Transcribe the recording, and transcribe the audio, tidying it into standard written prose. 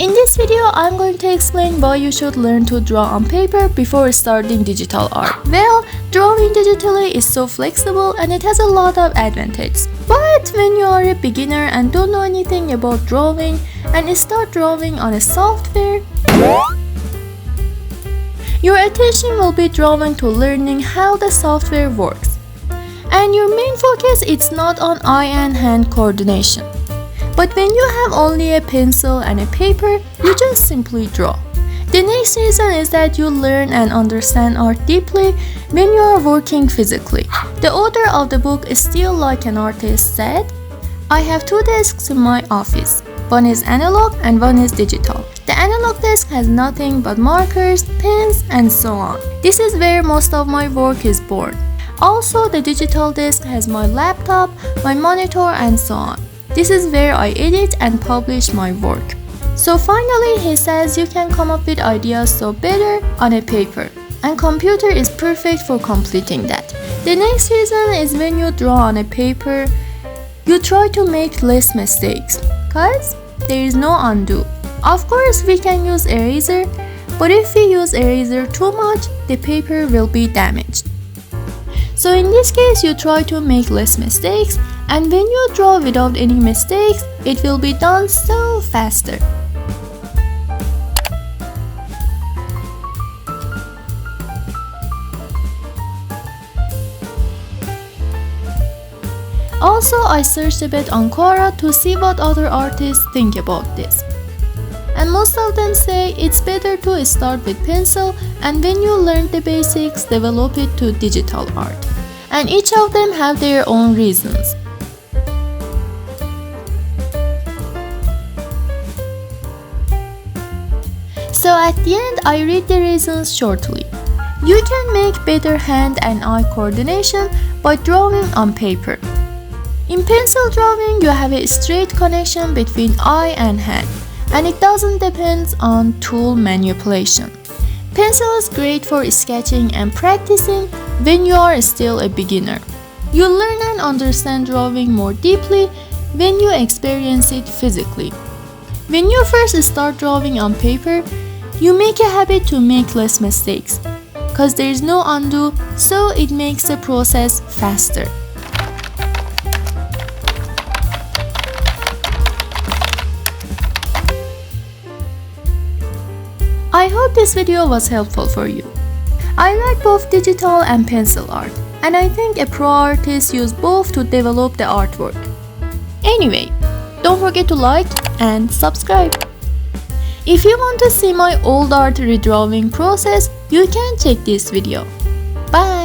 In this video, I'm going to explain why you should learn to draw on paper before starting digital art. Well, drawing digitally is so flexible and it has a lot of advantages. But when you are a beginner and don't know anything about drawing and start drawing on a software, your attention will be drawn to learning how the software works. And your main focus is not on eye and hand coordination. But when you have only a pencil and a paper, you just simply draw. The next reason is that you learn and understand art deeply when you are working physically. The author of the book is still like an artist said, "I have two desks in my office. One is analog and one is digital. The analog desk has nothing but markers, pens, and so on. This is where most of my work is born. Also, the digital desk has my laptop, my monitor, and so on. This is where I edit and publish my work." So finally, he says you can come up with ideas so better on a paper, and computer is perfect for completing that. The next reason is when you draw on a paper, you try to make less mistakes, cause there is no undo. Of course, we can use eraser, but if we use eraser too much, the paper will be damaged. So in this case, you try to make less mistakes, and when you draw without any mistakes, it will be done so faster. Also, I searched a bit on Quora to see what other artists think about this. And most of them say it's better to start with pencil and when you learn the basics, develop it to digital art. And each of them have their own reasons. So at the end, I read the reasons shortly. You can make better hand and eye coordination by drawing on paper. In pencil drawing, you have a straight connection between eye and hand, and it doesn't depend on tool manipulation. Pencil is great for sketching and practicing when you are still a beginner. You learn and understand drawing more deeply when you experience it physically. When you first start drawing on paper, you make a habit to make less mistakes, cause there is no undo, so it makes the process faster. I hope this video was helpful for you. I like both digital and pencil art, and I think a pro artist use both to develop the artwork. Anyway, don't forget to like and subscribe. If you want to see my old art redrawing process, you can check this video. Bye!